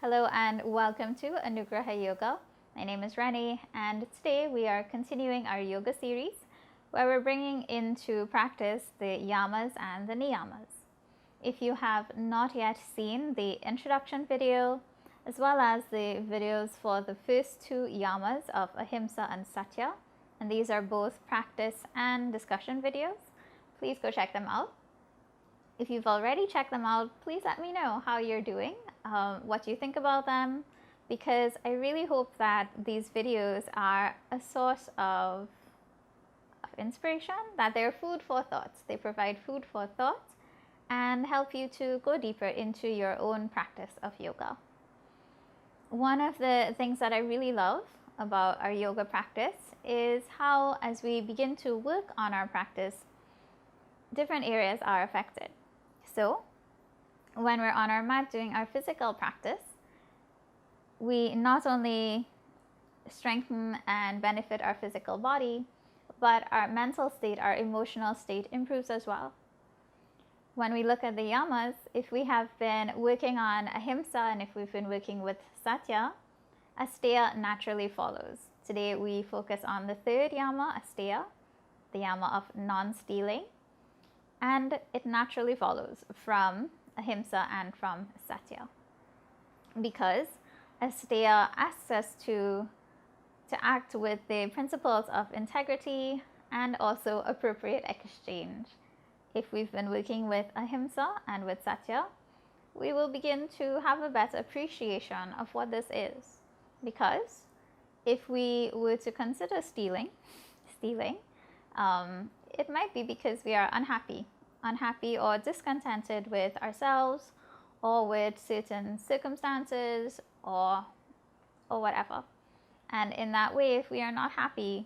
Hello and welcome to Anugraha Yoga. My name is Renee, and today we are continuing our yoga series where we're bringing into practice the yamas and the niyamas. If you have not yet seen the introduction video as well as the videos for the first two yamas of ahimsa and satya, and these are both practice and discussion videos, please go check them out. If you've already checked them out, please let me know how you're doing, what you think about them, because I really hope that these videos are a source of inspiration, that they're food for thoughts. They provide food for thought and help you to go deeper into your own practice of yoga. One of the things that I really love about our yoga practice is how, as we begin to work on our practice, different areas are affected. So, when we're on our mat doing our physical practice, we not only strengthen and benefit our physical body, but our mental state, our emotional state improves as well. When we look at the yamas, if we have been working on ahimsa and if we've been working with satya, Asteya naturally follows. Today we focus on the third yama, Asteya, the yama of non-stealing. And it naturally follows from ahimsa and from satya, because Asteya asks us to act with the principles of integrity and also appropriate exchange. If we've been working with ahimsa and with satya, we will begin to have a better appreciation of what this is, because if we were to consider stealing, it might be because we are unhappy or discontented with ourselves or with certain circumstances or whatever. And in that way, if we are not happy,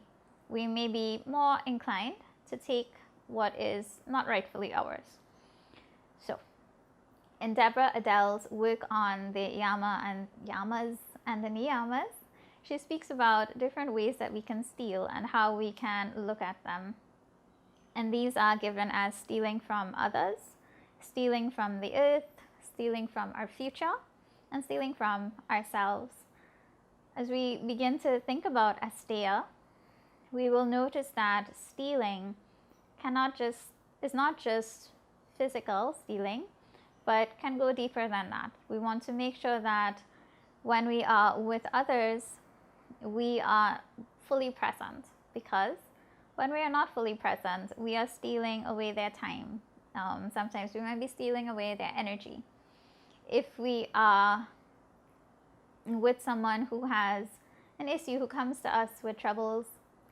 we may be more inclined to take what is not rightfully ours. So, in Deborah Adele's work on the yamas and the niyamas, she speaks about different ways that we can steal and how we can look at them. And these are given as stealing from others, stealing from the earth, stealing from our future, and stealing from ourselves. As we begin to think about Asteya, we will notice that stealing is not just physical stealing, but can go deeper than that. We want to make sure that when we are with others, we are fully present, because when we are not fully present, we are stealing away their time. Sometimes we might be stealing away their energy. If we are with someone who has an issue, who comes to us with troubles,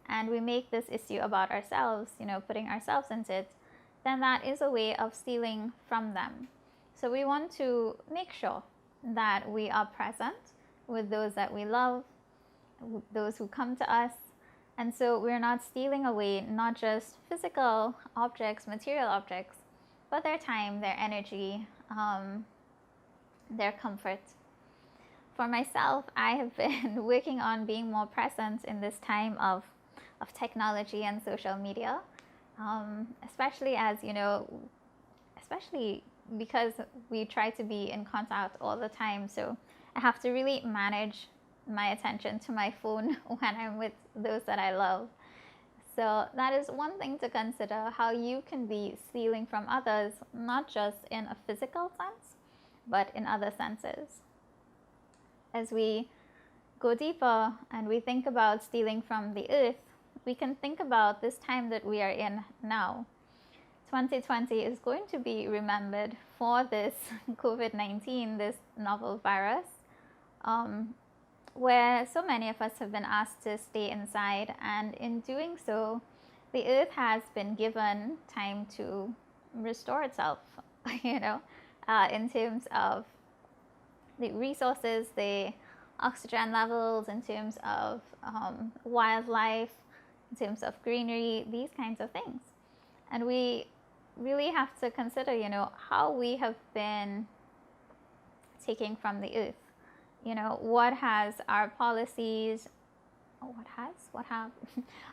and we make this issue about ourselves, putting ourselves into it, then that is a way of stealing from them. So we want to make sure that we are present with those that we love, those who come to us. And so we're not stealing away not just physical objects, material objects, but their time, their energy, their comfort. For myself, I have been working on being more present in this time of technology and social media, especially because we try to be in contact all the time. So I have to really manage my attention to my phone when I'm with those that I love. So that is one thing to consider, how you can be stealing from others, not just in a physical sense, but in other senses. As we go deeper and we think about stealing from the earth, we can think about this time that we are in now. 2020 is going to be remembered for this COVID-19, this novel virus, where so many of us have been asked to stay inside, and in doing so, the earth has been given time to restore itself, in terms of the resources, the oxygen levels, in terms of wildlife, in terms of greenery, these kinds of things. And we really have to consider, how we have been taking from the earth. What has our policies,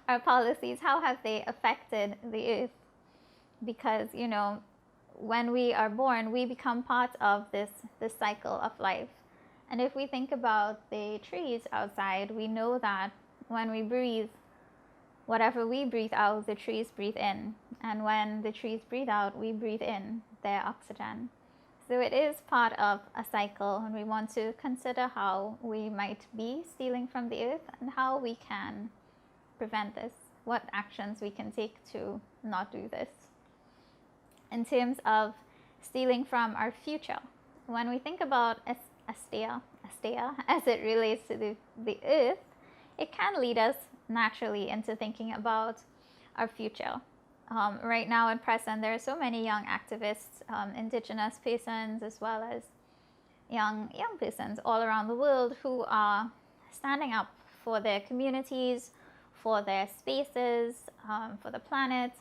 our policies, how have they affected the earth? Because, when we are born, we become part of this cycle of life. And if we think about the trees outside, we know that when we breathe, whatever we breathe out, the trees breathe in. And when the trees breathe out, we breathe in their oxygen. So it is part of a cycle, and we want to consider how we might be stealing from the earth and how we can prevent this, what actions we can take to not do this. In terms of stealing from our future, when we think about Asteya as it relates to the earth, it can lead us naturally into thinking about our future. Right now at present, there are so many young activists, indigenous persons, as well as young persons all around the world who are standing up for their communities, for their spaces, for the planet.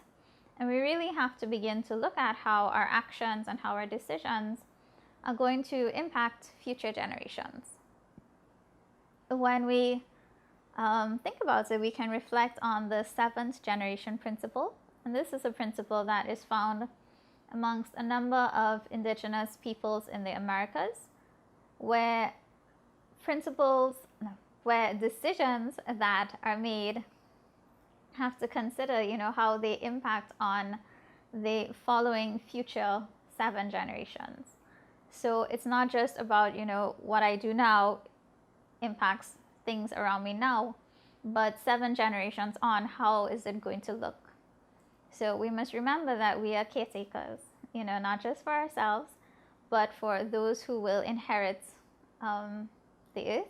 And we really have to begin to look at how our actions and how our decisions are going to impact future generations. When we think about it, we can reflect on the 7th generation principle. And this is a principle that is found amongst a number of indigenous peoples in the Americas, where decisions that are made have to consider, how they impact on the following future 7 generations. So it's not just about, what I do now impacts things around me now, but 7 generations on, how is it going to look? So we must remember that we are caretakers, not just for ourselves, but for those who will inherit the earth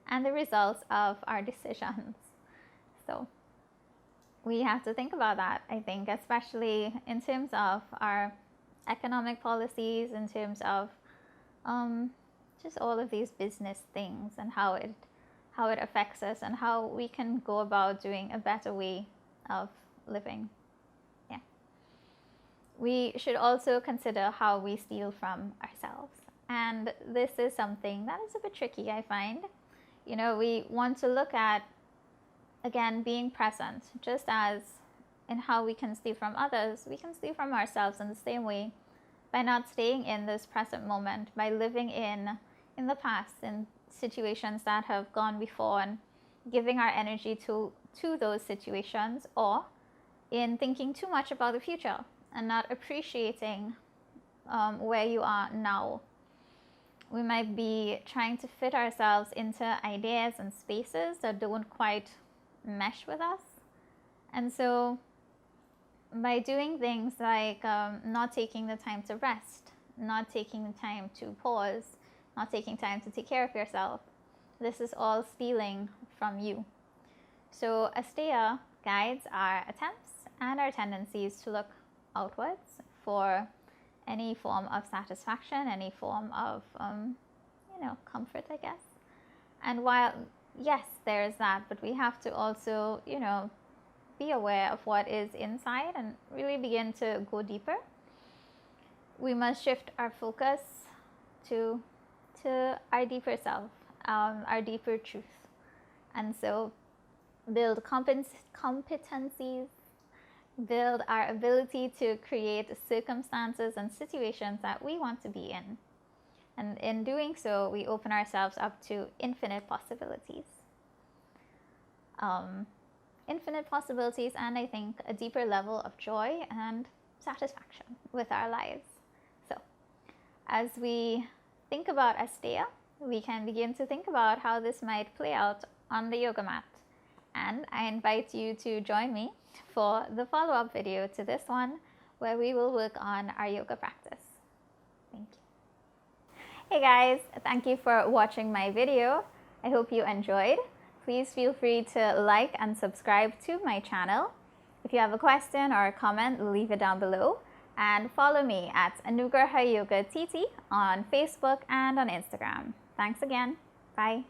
and the results of our decisions. So we have to think about that, I think, especially in terms of our economic policies, in terms of just all of these business things and how it affects us and how we can go about doing a better way of living. We should also consider how we steal from ourselves. And this is something that is a bit tricky, I find. We want to look at, again, being present. Just as in how we can steal from others, we can steal from ourselves in the same way by not staying in this present moment, by living in the past, in situations that have gone before, and giving our energy to those situations, or in thinking too much about the future and not appreciating where you are now. We might be trying to fit ourselves into ideas and spaces that don't quite mesh with us. And so by doing things like not taking the time to rest, not taking the time to pause, not taking time to take care of yourself, this is all stealing from you. So Asteya guides our attempts and our tendencies to look outwards for any form of satisfaction, any form of comfort, I guess. And while yes, there's that, but we have to also be aware of what is inside and really begin to go deeper. We must shift our focus to our deeper self, our deeper truth, and so build competencies, build our ability to create circumstances and situations that we want to be in. And in doing so, we open ourselves up to infinite possibilities. Infinite possibilities, and I think a deeper level of joy and satisfaction with our lives. So as we think about Asteya, we can begin to think about how this might play out on the yoga mat. And I invite you to join me for the follow-up video to this one, where we will work on our yoga practice. Thank you. Hey guys, thank you for watching my video. I hope you enjoyed. Please feel free to like and subscribe to my channel. If you have a question or a comment, leave it down below. And follow me at Anugraha Yoga TT on Facebook and on Instagram. Thanks again. Bye.